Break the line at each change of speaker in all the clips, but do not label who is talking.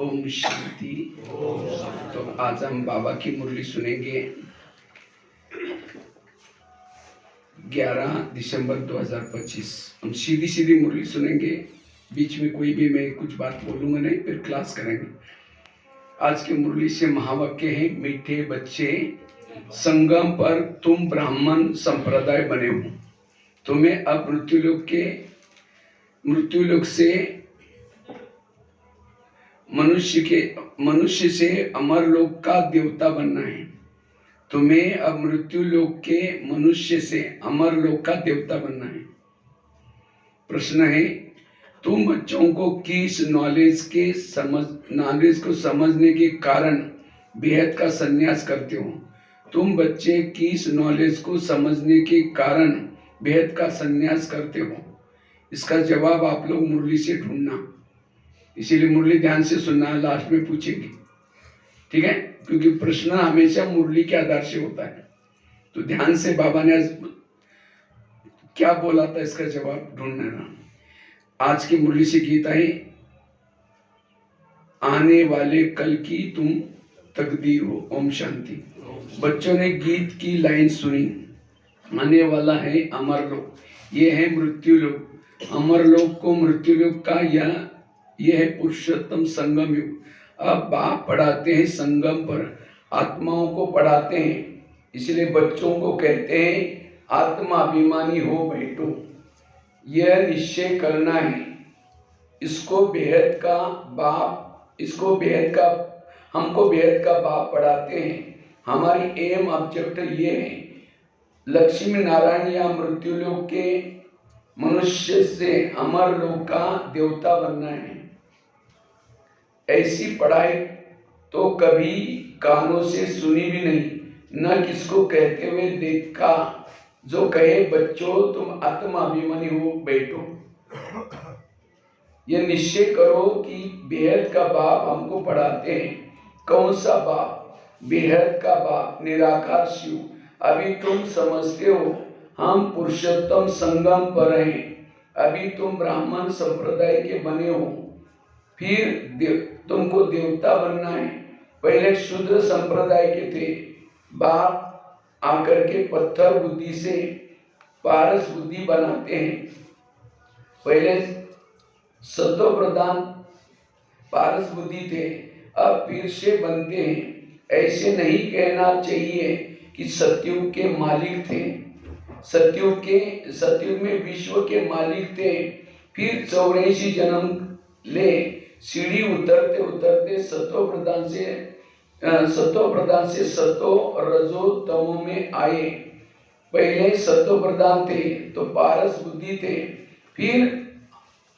ओम शांति। तो आज हम बाबा की मुरली सुनेंगे 11 दिसंबर 2025। हम सीधी सीधी मुरली सुनेंगे, बीच में कोई भी मैं कुछ बात बोलूंगा नहीं, फिर क्लास करेंगे। आज की मुरली से महावाक्य है, मीठे बच्चे संगम पर तुम ब्राह्मण संप्रदाय बने हो। तुम्हें अब मृत्युलोक से मनुष्य से अमरलोक का देवता बनना है। तुम्हें अब मृत्युलोक के मनुष्य से अमरलोक का देवता बनना है। प्रश्न है, तुम बच्चों को किस नॉलेज को समझने के कारण बेहद का संन्यास करते हो? तुम बच्चे किस नॉलेज को समझने के कारण बेहद का संन्यास करते हो? इसका जवाब आप लोग मुरली से ढूंढना। इसीलिए मुरली ध्यान से सुनना, लास्ट में पूछेंगे, ठीक है? क्योंकि प्रश्न हमेशा मुरली के आधार से होता है। तो ध्यान से बाबा ने क्या बोला था इसका जवाब ढूंढना। आज की मुरली से गीत है, आने वाले कल की तुम तकदीर हो। ओम शांति। बच्चों ने गीत की लाइन सुनी, आने वाला है अमरलोक, ये है मृत्युलोक। अमरलोक को मृत्युलोक का यह है पुरुषोत्तम संगम युग। अब बाप पढ़ाते हैं संगम पर, आत्माओं को पढ़ाते हैं। इसलिए बच्चों को कहते हैं आत्मा अभिमानी हो बेटो, यह निश्चय करना है। हमको बेहद का बाप पढ़ाते हैं। हमारी एम ऑब्जेक्ट ये है, लक्ष्मी नारायण या मृत्युलोक के मनुष्य से अमरलोक का देवता बनना है। ऐसी पढ़ाई तो कभी कानों से सुनी भी नहीं, न किसको कहते हुए देखा जो कहे बच्चों तुम आत्माभिमानी हो बेटो। यह निश्चय करो कि बेहद का बाप हमको पढ़ाते हैं। कौन सा बाप? बेहद का बाप, निराकार शिव। अभी तुम समझते हो हम पुरुषोत्तम संगम पर हैं। अभी तुम ब्राह्मण संप्रदाय के बने हो, फिर तुमको देवता बनना है। पहले शूद्र संप्रदाय के थे, बाप आकर के पत्थर बुद्धि से पारस बुद्धि बनाते हैं। पहले सत्व प्रधान पारस बुद्धि थे, अब फिर से बनते हैं। ऐसे नहीं कहना चाहिए कि सतयुग के मालिक थे। सतयुग में विश्व के मालिक थे, फिर 84 जन्म ले सीढ़ी उतरते उतरते सत्व प्रधान से सतो रजो तमो में आए। पहले सत्व प्रधान थे तो पारस बुद्धि थे, फिर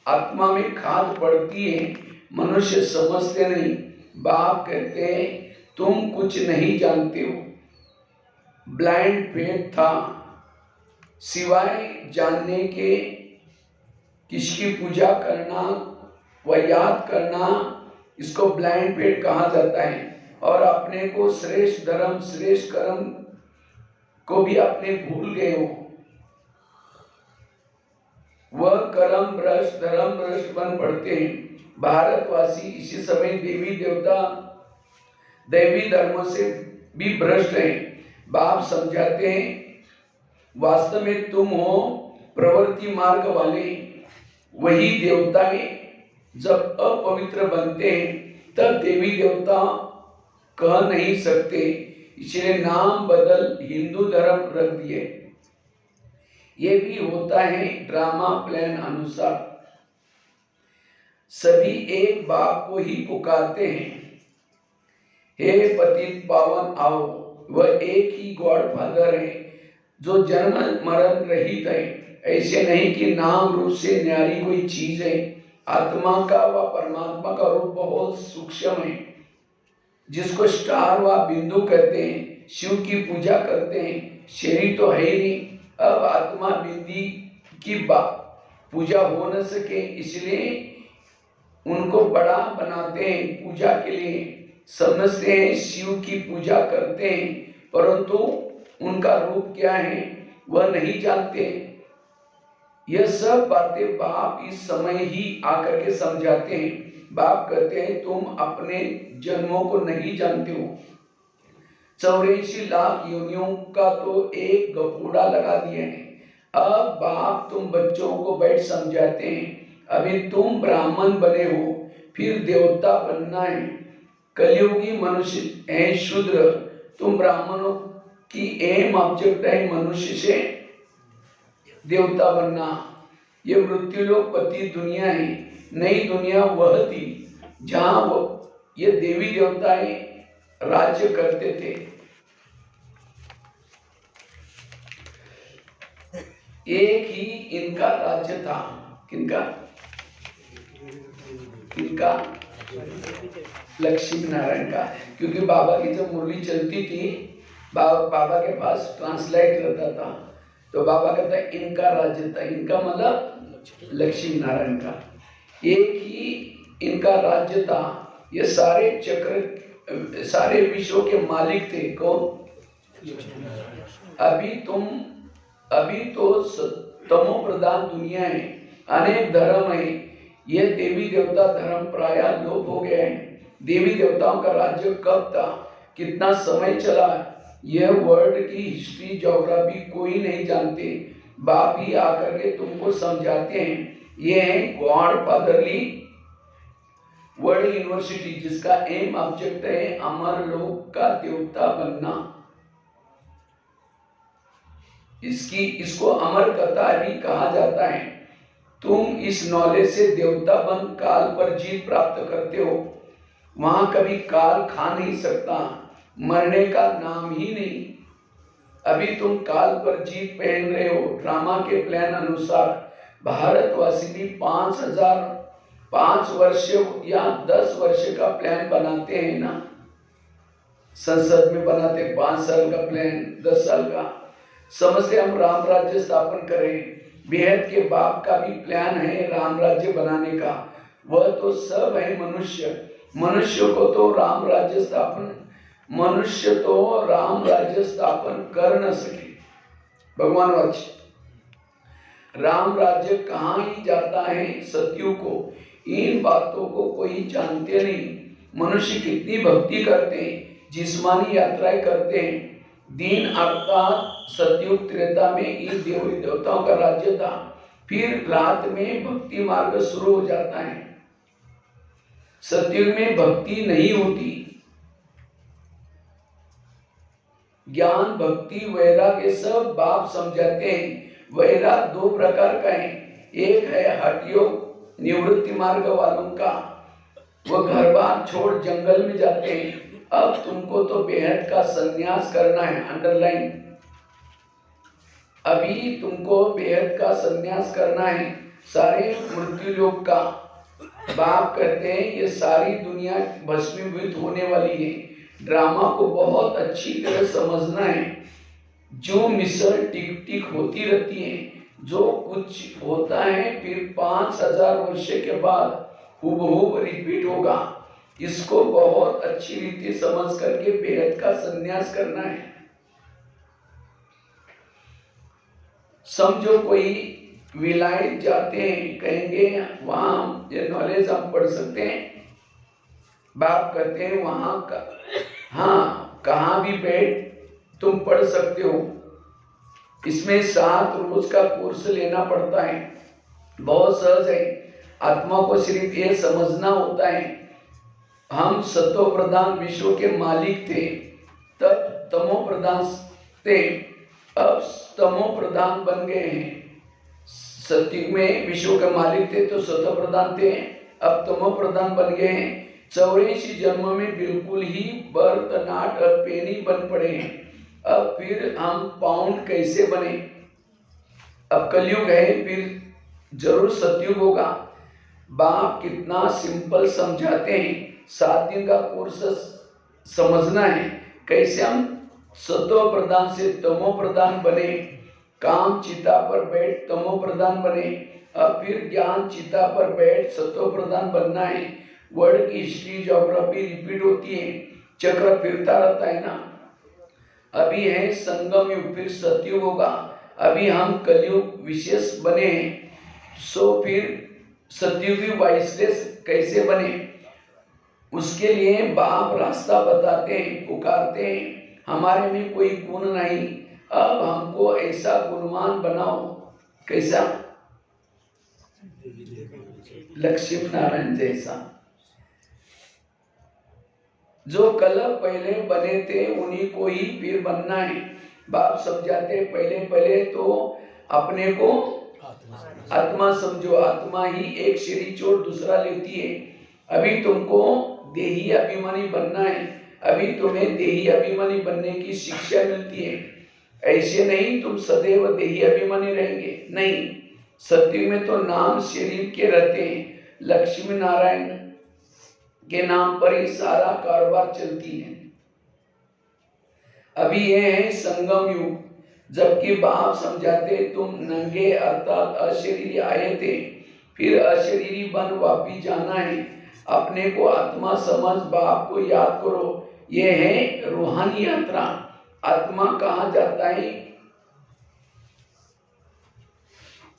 आत्मा में खाद पड़ती है, मनुष्य समझते नहीं। बाप कहते हैं तुम कुछ नहीं जानते हो। ब्लाइंड फेथ था, सिवाय जानने के किसकी पूजा करना व याद करना, इसको ब्लाइंड फेथ कहा जाता है। और अपने को श्रेष्ठ धर्म श्रेष्ठ कर्म को भी अपने भूल गए हो। वह कर्म भ्रष्ट धर्म भ्रष्ट बन पड़ते हैं। भारतवासी इसी समय दैवी धर्म से भी भ्रष्ट हैं। बाप समझाते हैं वास्तव में तुम हो प्रवृत्ति मार्ग वाले, वही देवता है। जब अपवित्र बनते हैं तब देवी देवता कह नहीं सकते, इसलिए नाम बदल हिंदू धर्म रख दिए। ये भी होता है ड्रामा प्लान अनुसार। सभी एक बाप को ही पुकारते हैं, हे पतित पावन आओ। वह एक ही गॉड फादर है जो जन्म मरण रहित है। ऐसे नहीं कि नाम रूप से न्यारी कोई चीज है। आत्मा का व परमात्मा का रूप बहुत सूक्ष्म है, जिसको स्टार व बिंदु कहते हैं। शिव की पूजा करते हैं, शरीर तो है ही नहीं। अब आत्मा बिंदी की पूजा हो न सके, इसलिए उनको बड़ा बनाते हैं पूजा के लिए। समझते हैं शिव की पूजा करते हैं, परंतु उनका रूप क्या है वह नहीं जानते। यह सब बातें बाप इस समय ही आकर के समझाते हैं। बाप कहते हैं तुम अपने जन्मों को नहीं जानते हो। 84 लाख योनियों का तो एक गपूड़ा लगा दिए हैं। अब बाप तुम बच्चों को बैठ समझाते हैं, अभी तुम ब्राह्मण बने हो, फिर देवता बनना है। कलयुगी मनुष्य है शूद्र, तुम ब्राह्मणों की एम ऑब्जेक्ट है मनुष्य से देवता बनना। ये मृत्युलोक पति दुनिया है। नई दुनिया वह थी जहां ये देवी देवताएं राज्य करते थे। एक ही इनका राज्य था। किनका? इनका लक्ष्मी नारायण का। क्योंकि बाबा की जब मुरली चलती थी, बाबा के पास ट्रांसलेट रहता था, तो बाबा कहता है इनका राज्य था। इनका मतलब लक्ष्मी नारायण का। एक ही इनका राज्य था। ये सारे चक्र, सारे विश्व के मालिक थे। कौन? अभी तो तमो प्रधान दुनिया है, अनेक धर्म है। ये देवी देवता धर्म प्राय लोप हो गए हैं। देवी देवताओं का राज्य कब था, कितना समय चला, यह वर्ल्ड की हिस्ट्री ज्योग्राफी कोई नहीं जानते। बाप ही आकर के तुमको समझाते हैं। ये है गॉड फादरली वर्ल्ड यूनिवर्सिटी, जिसका एम ऑब्जेक्ट है अमर लोक का देवता बनना। इसको अमर कथा भी कहा जाता है। तुम इस नॉलेज से देवता बन काल पर जीत प्राप्त करते हो। वहां कभी काल खा नहीं सकता, मरने का नाम ही नहीं। अभी तुम काल पर जीत पहन रहे हो। ड्रामा के प्लान अनुसार भारतवासी भी 5 वर्ष या 10 वर्ष का प्लान बनाते हैं ना, संसद में बनाते 5 साल का प्लान, 10 साल का। समझते हम राम राज्य स्थापन करें। बेहद के बाप का भी प्लान है राम राज्य बनाने का। वह तो सब है मनुष्य को तो राम राज्य स्थापन, मनुष्य तो राम राज्य स्थापन कर न सके। भगवान वाच राम राज्य कहाँ ही जाता है सतयुग को, इन बातों को कोई जानते नहीं। मनुष्य कितनी भक्ति करते हैं, जिस्मानी यात्राएं करते हैं। दिन अर्थात सतयुग त्रेता में इन देवी देवताओं का राज्य था। फिर रात में भक्ति मार्ग शुरू हो जाता है। सतयुग में भक्ति नहीं होती। ज्ञान भक्ति वैराग्य सब बाप समझाते हैं। वैराग 2 प्रकार का है। एक है हठ योग, निवृत्ति मार्ग वालों का, वह घर बार छोड़ जंगल में जाते हैं। अब तुमको तो बेहद का संन्यास करना है, अंडरलाइन। अभी तुमको बेहद का संन्यास करना है, सारे मृत्यु लोक का। बाप कहते हैं ये सारी दुनिया भस्मीभूत होने वाली है। ड्रामा को बहुत अच्छी तरह समझना है। जो मिसल टिक टिक होती रहती है, जो कुछ होता है फिर 5000 वर्ष के बाद हुबहू रिपीट होगा। इसको बहुत अच्छी रीति समझ करके बेहद का संन्यास करना है। समझो कोई विलायत जाते हैं, कहेंगे वहां ये नॉलेज हम पढ़ सकते हैं। बाप कहते हैं वहां का, हाँ कहाँ भी बैठ तुम पढ़ सकते हो। इसमें 7 रोज का कोर्स लेना पड़ता है। बहुत सहज है। आत्मा को सिर्फ ये समझना होता है हम सतो प्रधान विश्व के मालिक थे, तब तमो प्रधान थे, अब तमो प्रधान बन गए हैं। सत्युग में विश्व के मालिक थे तो सतो प्रधान थे, अब तमो प्रधान बन गए हैं। 84 जन्म में बिल्कुल ही बर्थ नाट और पेनी बन पड़े हैं। अब फिर हम पाउंड कैसे बने? अब कलयुग है, फिर जरूर सतयुग होगा। बाप कितना सिंपल समझाते हैं। 7 दिन का कोर्स समझना है कैसे हम सतो प्रधान से तमो प्रधान बने। काम चिता पर बैठ तमो प्रधान बने। अब फिर ज्ञान चिता पर बैठ सतो प्रधान बनना है। वर्ल्ड की हिस्ट्री ज्योग्राफी रिपीट होती है, चक्र फिरता रहता है ना। अभी है संगम युग, फिर सतयुग होगा। अभी हम कलयुग विशेष बने हैं, सो फिर सतयुगी वाइसलेस कैसे बने? उसके लिए बाप रास्ता बताते हैं, पुकारते हैं, हमारे में कोई गुण नहीं, अब हमको ऐसा गुणवान बनाओ। कैसा? लक्ष्मी नारायण जैसा। जो कल पहले बने थे उन्हीं को ही फिर बनना है। बाप समझाते पहले पहले तो अपने को आत्मा समझो, आत्मा ही एक शरीर छोड़ दूसरा लेती है। अभी तुमको देही अभिमानी बनना है, अभी तुम्हें देही अभिमानी बनने की शिक्षा मिलती है। ऐसे नहीं तुम सदैव देही अभिमानी रहेंगे, नहीं। सत्य में तो नाम शरीर के रहते हैं, लक्ष्मी नारायण के नाम पर ही सारा कारोबार चलती है। अभी ये है संगम युग, जबकि बाप समझाते तुम नंगे अर्थात अशरीरी आए थे, फिर अशरीरी बन वापिस जाना है। अपने को आत्मा समझ बाप को याद करो, ये है रूहानी यात्रा। आत्मा कहाँ जाता है?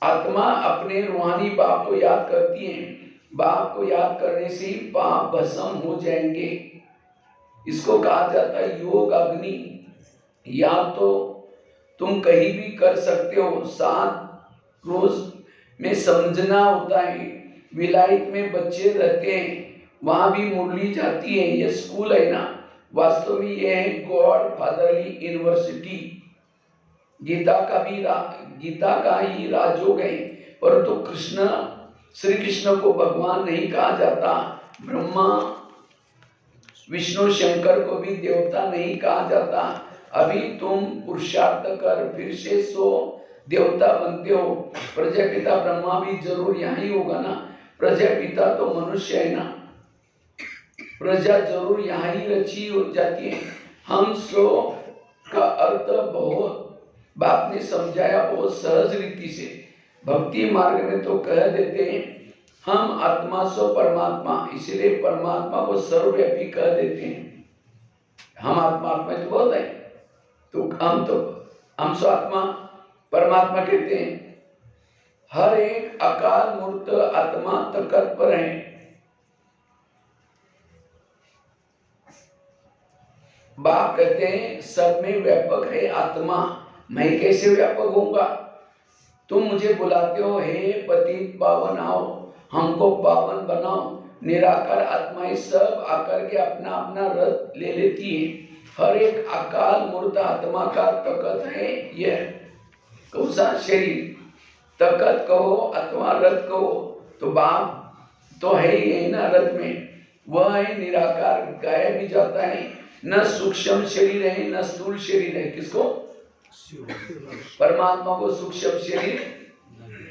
आत्मा अपने रूहानी बाप को याद करती है। बाप को याद करने से पाप भस्म हो जाएंगे। इसको कहा जाता है योग अग्नि। या तो तुम कहीं भी कर सकते हो, 7 रोज में समझना होता है। विलायत में बच्चे रहते हैं, वहां भी मुरली जाती है, ये स्कूल है ना, वास्तव में ये है गॉड फादरली यूनिवर्सिटी। गीता का ही राजयोग है, परंतु कृष्ण श्री कृष्ण को भगवान नहीं कहा जाता, ब्रह्मा विष्णु शंकर को भी देवता नहीं कहा जाता। अभी तुम पुरुषार्थ कर फिर से 100 देवता बनते हो। प्रजापिता ब्रह्मा भी जरूर यहाँ ही होगा ना, प्रजापिता तो मनुष्य है ना, प्रजा जरूर यहाँ ही रची हो जाती है। हम 100 का अर्थ बहुत बाप ने समझाया, बहुत सहज रीति से। भक्ति मार्ग में तो कह देते हैं हम आत्मा सो परमात्मा, इसलिए परमात्मा को सर्वव्यापी कह देते हैं। हम आत्मा तो बहुत है, तो हम सो आत्मा परमात्मा कहते हैं। हर एक अकाल मूर्त आत्मा तकत पर है। बाप कहते हैं सब में व्यापक है आत्मा, मैं कैसे व्यापक होऊंगा? तुम मुझे बुलाते हो, हे पतित पावन आओ, हमको पावन बनाओ। निराकार आत्माएं सब आकर के अपना अपना रथ ले लेती है। हर एक अकाल मूर्त आत्मा का तकत है। यह कौन सा शरीर? तकत कहो अथवा रथ कहो, तो बाप तो है ही ना रथ में, वह है निराकार, गायब भी जाता है। न सूक्ष्म शरीर है न स्थूल शरीर है। किसको? परमात्मा को सूक्ष्म शरीर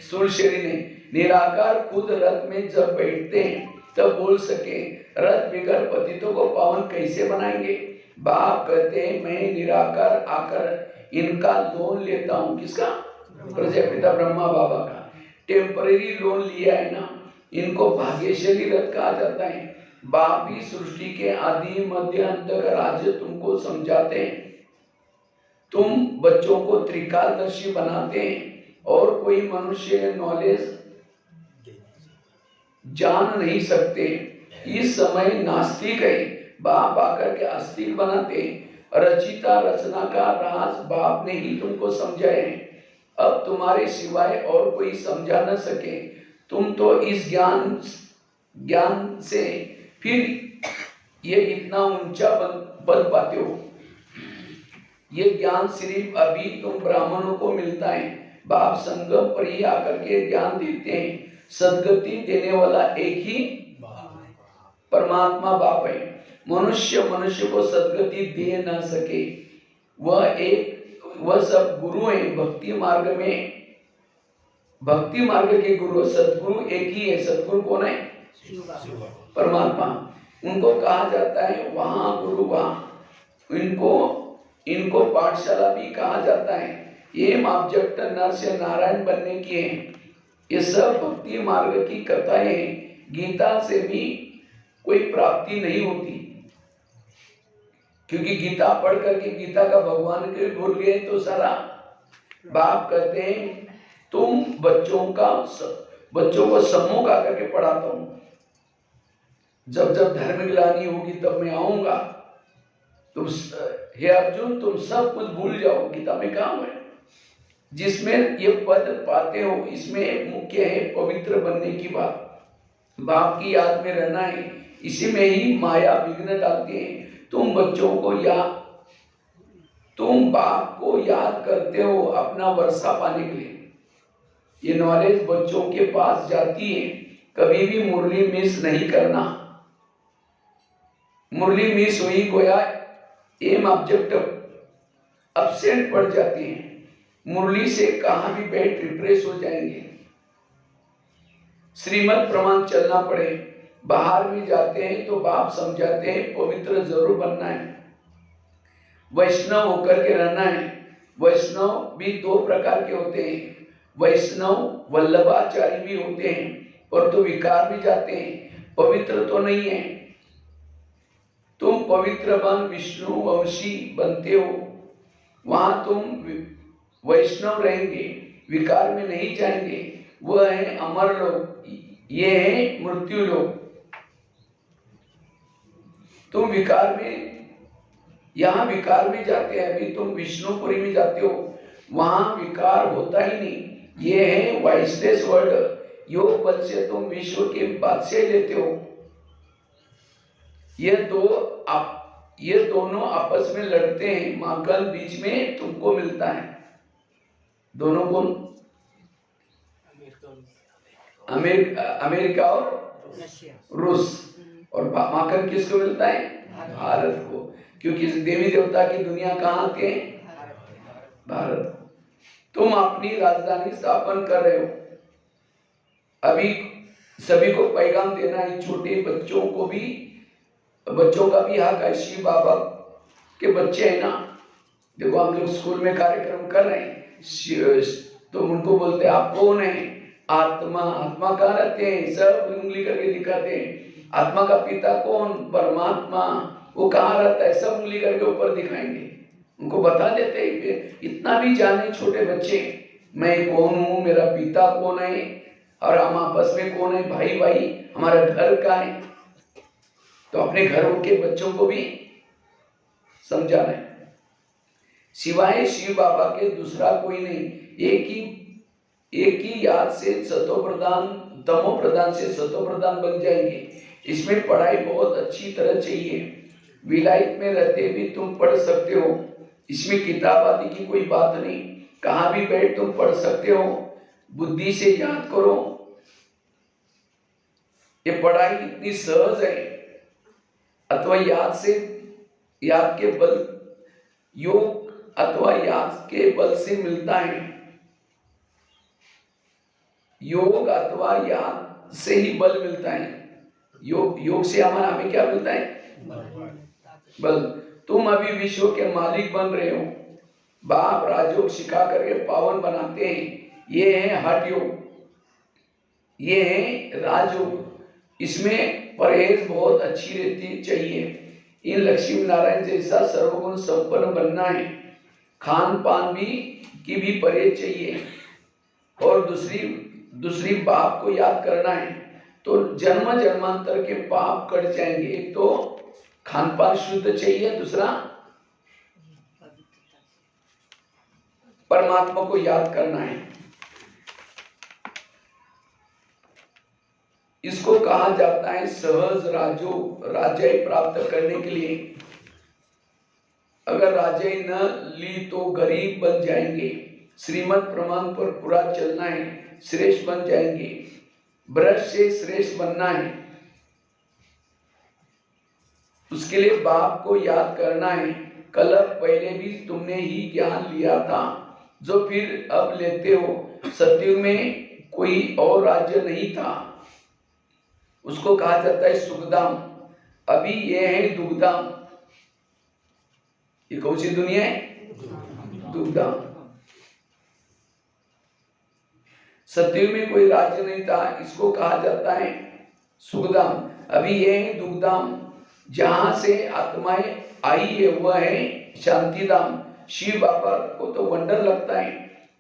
स्थूल शरीर नहीं। निराकार खुद रथ में जब बैठते हैं तब बोल सके, रथ बिगड़ पतितों को पावन कैसे बनाएंगे? बाप कहते हैं मैं निराकार आकर इनका लोन लेता हूँ। किसका? प्रजापिता ब्रह्मा बाबा का टेम्परेरी लोन लिया है ना, इनको भाग्यशाली रथ कहा जाता है। बाप ही सृष्टि के आदि मध्य अंत का राज्य तुमको समझाते हैं। तुम बच्चों को त्रिकालदर्शी बनाते हैं और कोई मनुष्य नॉलेज जान नहीं सकते। इस समय नास्तिक है, बाप आकर के आस्तिक बनाते। रचिता रचना का राज बाप ने ही तुमको समझाए हैं। अब तुम्हारे सिवाय और कोई समझा न सके। तुम तो इस ज्ञान से फिर ये इतना ऊंचा बन पाते हो। ये ज्ञान सिर्फ अभी तुम ब्राह्मणों को मिलता है। बाप संगम पर ही आकर के ज्ञान देते हैं। सदगति देने वाला एक ही परमात्मा बाप है। मनुष्य को सदगति दे ना सके। वह सब गुरु है। भक्ति मार्ग के गुरु सदगुरु एक ही है। सदगुरु कौन है? परमात्मा। उनको कहा जाता है वहां गुरु, वहां इनको पाठशाला भी कहा जाता है। ये ऑब्जेक्ट नर से नारायण बनने की है। ये सब भक्ति मार्ग की कथाएं हैं। गीता से भी कोई प्राप्ति नहीं होती, क्योंकि गीता पढ़ करके गीता का भगवान के भूल गए तो सारा। बाप कहते हैं तुम बच्चों को सम्मुख आकर के पढ़ाता हूं। जब जब धर्म ग्लानि होगी तब मैं आऊंगा। तुम हे अर्जुन तुम सब कुछ भूल जाओ, गीता में कहा है। जिसमें ये पद पाते हो इसमें मुख्य है पवित्र बनने की बात, बाप की याद में रहना है। इसी में ही माया विघ्न डालती है। तुम बाप को याद करते हो अपना वर्षा पाने के लिए। ये नॉलेज बच्चों के पास जाती है। कभी भी मुरली मिस नहीं करना। मुरली मिस हुई गोया एम ऑब्जेक्टिव एब्सेंट पड़ जाती है। मुरली से कहां भी बैठ रिफ्रेश हो जाएंगे। श्रीमत प्रमाण चलना पड़े। बाहर भी जाते हैं तो बाप समझाते हैं पवित्र जरूर बनना है, वैष्णव होकर के रहना है। वैष्णव भी दो प्रकार के होते हैं, वैष्णव वल्लभाचारी भी होते हैं और तो विकार भी जाते हैं, पवित्र तो नहीं है। तुम पवित्र बन विष्णु वंशी बनते हो, वहां तुम वैष्णव रहेंगे, विकार में नहीं जाएंगे। वह है अमर लोक, ये है मृत्यु लोक। तुम विकार में, यहां विकार में जाते हैं। अभी तुम विष्णुपुरी में जाते हो, वहां विकार होता ही नहीं। ये है वाइसलेस वर्ल्ड। योग बल से तुम विश्व के बादशाह लेते हो। ये दोनों आपस में लड़ते हैं, माकल बीच में तुमको मिलता है। दोनों कौन? अमेरिका और रूस। और माकन किसको मिलता है? भारत को। क्योंकि देवी देवता की दुनिया कहाँ के? भारत। तुम अपनी राजधानी स्थापन कर रहे हो। अभी सभी को पैगाम देना है, छोटे बच्चों को भी, बच्चों का भी हक है। शिव बाबा के बच्चे हैं ना, देखो हम लोग स्कूल में कार्यक्रम कर रहे हैं तो उनको बोलते हैं आप कौन है? आत्मा। आत्मा कहाँ रहते हैं? सब उंगली करके दिखाते हैं। आत्मा का पिता कौन? परमात्मा। वो कहाँ रहता है? सब उंगली करके ऊपर दिखाएंगे। उनको बता देते हैं। इतना भी जाने छोटे बच्चे, मैं कौन हूँ, मेरा पिता कौन है, और हम आपस में कौन है, भाई भाई, हमारा घर का है। तो अपने घरों के बच्चों को भी समझाना है। सिवाय शिव बाबा के दूसरा कोई नहीं। एक ही याद से सतो प्रधान, तमो प्रधान से सतो प्रधान बन जाएंगे। इसमें पढ़ाई बहुत अच्छी तरह चाहिए। विलायत में रहते भी तुम पढ़ सकते हो। इसमें किताब आदि की कोई बात नहीं, कहाँ भी बैठ तुम पढ़ सकते हो। बुद्धि से याद करो। ये पढ़ाई इतनी सहज है। अथवा याद के बल, योग अथवा याद के बल से मिलता है। योग अथवा याद से ही बल मिलता है। योग से हमें क्या मिलता है? बल। तुम अभी विश्व के मालिक बन रहे हो। बाप राजयोग सिखा करके पावन बनाते हैं। ये है हठ योग, ये है राजयोग। इसमें परहेज बहुत अच्छी रहती चाहिए। इन लक्ष्मी नारायण जैसा सर्वगुण संपन्न बनना है। खान पान की भी परहेज चाहिए। और दूसरी बाप को याद करना है तो जन्म जन्मांतर के पाप कट जाएंगे। एक तो खान पान शुद्ध चाहिए, दूसरा परमात्मा को याद करना है। इसको कहा जाता है सहज राजय प्राप्त करने के लिए। अगर राजय न ली तो गरीब बन जाएंगे। श्रीमत प्रमाण पर पूरा चलना है, श्रेष्ठ बन जाएंगे। ब्रज से श्रेष्ठ बनना है, उसके लिए बाप को याद करना है। कल पहले भी तुमने ही ज्ञान लिया था जो फिर अब लेते हो। सतयुग में कोई और राज्य नहीं था, उसको कहा जाता है सुखधाम। अभी ये है दुखधाम। ये कौन सी दुनिया है? दुखधाम। सतयुग में कोई राज्य नहीं था, इसको कहा जाता है सुखधाम। अभी ये है दुखधाम। जहां से आत्माएं आई है वह है शांतिधाम। शिव बाबा को तो वंडर लगता है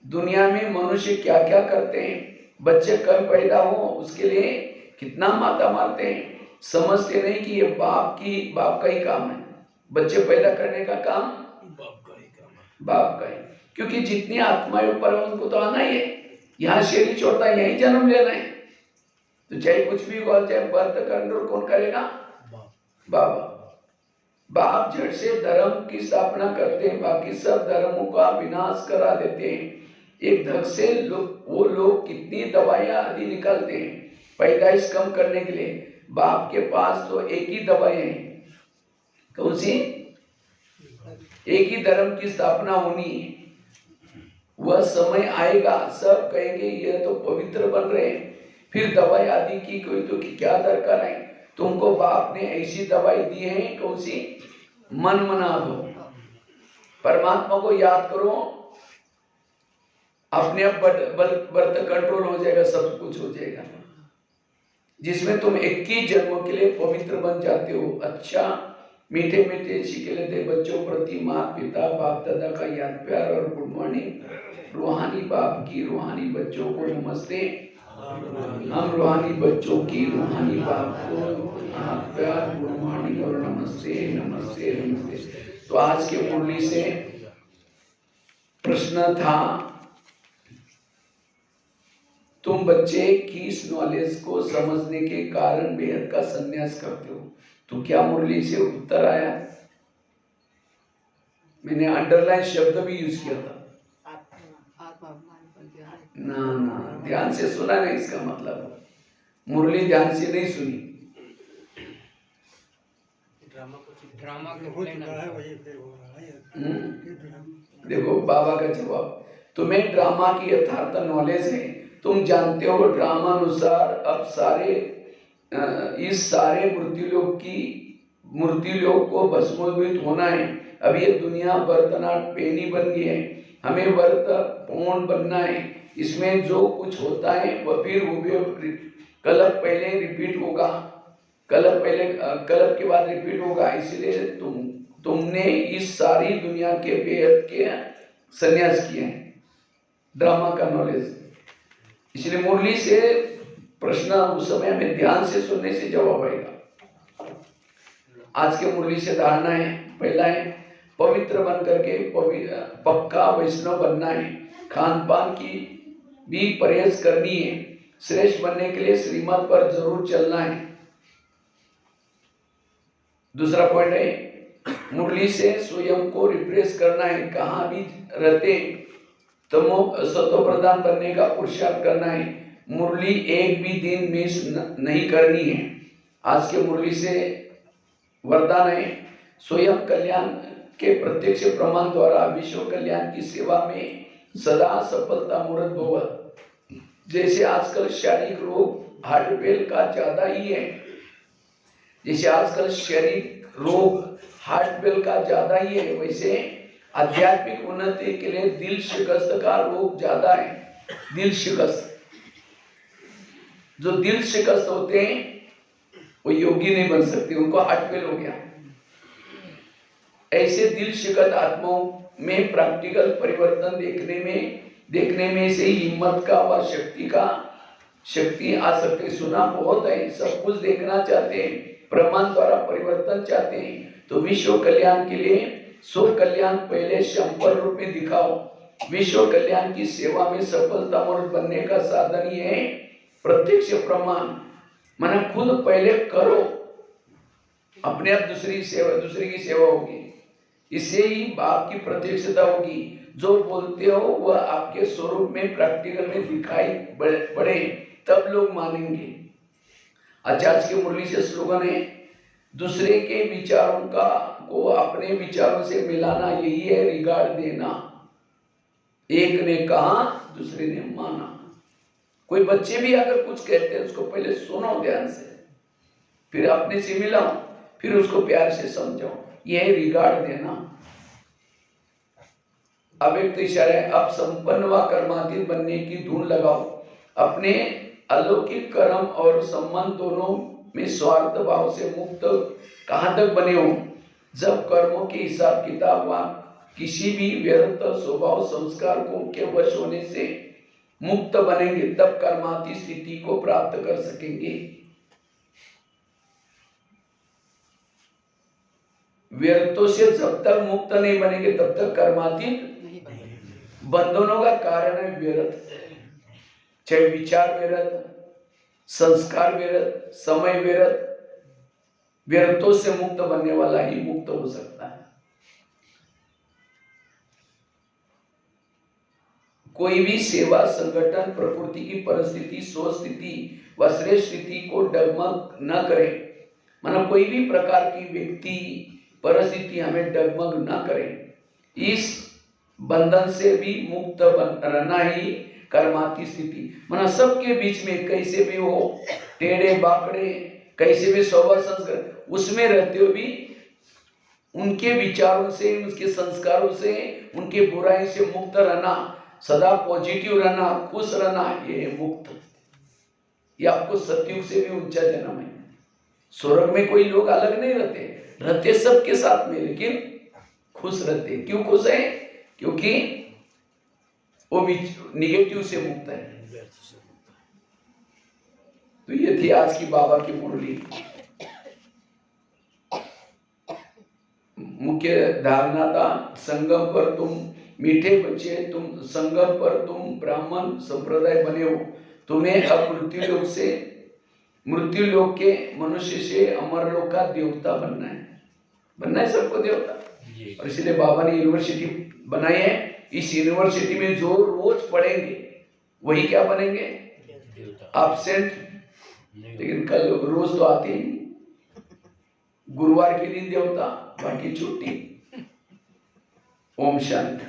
दुनिया में मनुष्य क्या क्या करते हैं। बच्चे कम पैदा हो उसके लिए कितना माता मारते हैं। समझते नहीं कि ये बाप का ही काम है, बच्चे पैदा करने का काम बाप का ही। क्योंकि जितनी आत्माएं ऊपर है उनको तो आना ही है, यहाँ शरीर छोड़ता है, यही जन्म लेना है। तो चाहे कुछ भी हो, चाहे बर्थ कंट्रोल कौन करेगा? बाबा। बाप झट से धर्म की स्थापना करते हैं, बाकी सब धर्मों का विनाश करा देते हैं। एक धक से वो लोग कितनी दवाइयां आदि निकालते हैं पैदाइश कम करने के लिए। बाप के पास तो एक ही दवाई है, कौन सी? एक ही धर्म की स्थापना होनी है। वह समय आएगा, सब कहेंगे यह तो पवित्र बन रहे हैं, फिर दवाई आदि की कोई तो क्या दरकार है? तुमको बाप ने ऐसी दवाई दी है, कौन सी? मन मना दो, परमात्मा को याद करो, अपने आप बर्थ कंट्रोल हो जाएगा, सब कुछ हो जाएगा, जिसमें तुम 21 जन्मों के लिए पवित्र बन जाते हो। अच्छा मीठे मीठे सीखे लेते बच्चों प्रति माँ पिता बाप दादा का याद प्यार और गुड मॉर्निंग। रूहानी बाप की रूहानी बच्चों को नमस्ते। हम रूहानी बच्चों की रूहानी बाप को याद प्यार गुड मॉर्निंग और नमस्ते नमस्ते नमस्ते। तो आज के मुरली से प्रश्न था, तुम बच्चे किस नॉलेज को समझने के कारण बेहद का संन्यास करते हो? तो क्या मुरली से उत्तर आया? मैंने अंडरलाइन शब्द भी यूज किया था ना ना, ध्यान से सुना नहीं, इसका मतलब मुरली ध्यान से नहीं सुनी।
ड्रामा
देखो बाबा का जवाब, तुम्हें ड्रामा की यथार्थ नॉलेज है, तुम जानते हो ड्रामा अनुसार अब इस सारे मृत्युलोक को भस्मीभूत होना है। अब ये दुनिया बर्तनाट पेनी बन गई है, हमें वर्त पौन बनना है। इसमें जो कुछ होता है वह फिर कलप पहले रिपीट होगा, कलप के बाद रिपीट होगा। इसलिए तुमने इस सारी दुनिया के बेहद के संन्यास किए हैं, ड्रामा का नॉलेज। इसलिए मुरली से प्रश्न उस समय में ध्यान से सुनने से जवाब आएगा। आज के मुरली से धारणा है, पहला है पवित्र बन करके पक्का वैष्णव बनना है, खान पान की भी परहेज करनी है, श्रेष्ठ बनने के लिए श्रीमत पर जरूर चलना है। दूसरा पॉइंट है मुरली से स्वयं को रिप्रेस करना है, कहाँ भी रहते सतो प्रधान बनने का पुरुषार्थ करना है। मुरली एक भी दिन मिस नहीं करनी है। आज के मुरली से वरदान है, स्वयं कल्याण के प्रत्यक्ष प्रमाण द्वारा विश्व कल्याण की सेवा में सदा सफलता मूर्त भव। जैसे आजकल शारीरिक रोग हार्ट फेल का ज्यादा ही है, जैसे आजकल शारीरिक रोग हार्ट फेल का ज्यादा ही है, वैसे आध्यात्मिक उन्नति के लिए दिल शिकस्त का रोग ज्यादा है। दिल शिकस्त, जो दिल शिकस्त होते हैं वो योगी नहीं बन सकते, उनको हार्ट फेल हो गया। ऐसे दिल शिकस्त आत्माओं में प्रैक्टिकल परिवर्तन देखने में से हिम्मत का व शक्ति आ सकती। सुना बहुत है, सब कुछ देखना चाहते हैं, प्रमाण द्वारा परिवर्तन चाहते हैं। तो विश्व कल्याण के लिए स्व कल्याण पहले संपूर्ण रूप में दिखाओ। विश्व कल्याण की सेवा में सफलता बनने का साधन ही है प्रत्यक्ष प्रमाण। माने खुद पहले करो, अपने आप दूसरी की सेवा होगी, इससे ही बाप की प्रत्यक्षता होगी। जो बोलते हो वह आपके स्वरूप में प्रैक्टिकल में दिखाई पड़े, तब लोग मानेंगे। आज के मुरली से स्लोगन है, दूसरे के विचारों को अपने विचारों से मिलाना, यही है रिगार्ड देना। एक ने कहा दूसरे ने माना। कोई बच्चे भी अगर कुछ कहते हैं उसको पहले सुनो ध्यान से, फिर अपने से मिलाओ, फिर उसको प्यार से समझाओ, यह है रिगार्ड देना। अव्यक्त इशारा है, अब संपन्न व कर्मातीत बनने की धुन लगाओ। अपने अलौकिक कर्म और संबंध दोनों में स्वार्थ भाव से मुक्त कहां तक बने हो? जब कर्मों के हिसाब किताब व किसी भी व्यर्थ स्वभाव संस्कार को के वश होने से मुक्त बनेंगे, तब कर्मातीत स्थिति को प्राप्त कर सकेंगे। व्यर्थों से जब तक मुक्त नहीं बनेंगे तब तक कर्मातीत
नहीं बनेंगे।
बंधनों का कारण है व्यर्थ, चाहे विचार व्यर्थ, संस्कार व्यर्थ, समय व्यर्थ। व्यर्थों से मुक्त बनने वाला ही मुक्त हो सकता है। कोई भी सेवा संगठन प्रकृति की परिस्थिति, सोच स्थिति व श्रेष्ठ स्थिति को डगमग न करे, मतलब कोई भी प्रकार की व्यक्ति परिस्थिति हमें डगमग न करे। इस बंधन से भी मुक्त रहना ही कर्माती स्थिति, मतलब सबके बीच में कैसे भी हो, टेढ़े बाकड़े, कैसे भी स्वभाव संस्कार, उसमें रहते हुए भी उनके विचारों से, उनके संस्कारों से, उनके बुराई से मुक्त रहना, सदा पॉजिटिव रहना, खुश रहना, ये मुक्त। ये आपको सतयुग से भी ऊंचा जन्म है। स्वर्ग में कोई लोग अलग नहीं रहते सबके साथ में, लेकिन खुश रहते। क्यों खुश है? क्योंकि वो निगेटिव से मुक्त है। तो ये थी आज की बाबा की मुरली। मुख्य धारणा था, संगम पर तुम मीठे बच्चे, तुम संगम पर तुम ब्राह्मण संप्रदाय बने हो। तुम्हें अब मृत्यु लोक के मनुष्य से अमर लोक का देवता बनना है सबको देवता। और इसलिए बाबा ने यूनिवर्सिटी बनाई है। इस यूनिवर्सिटी में जो रोज पढ़ेंगे वही क्या बनेंगे? एब्सेंट। लेकिन कल रोज तो आते ही, गुरुवार के दिन देवता, बाकी छुट्टी। ओम शांति।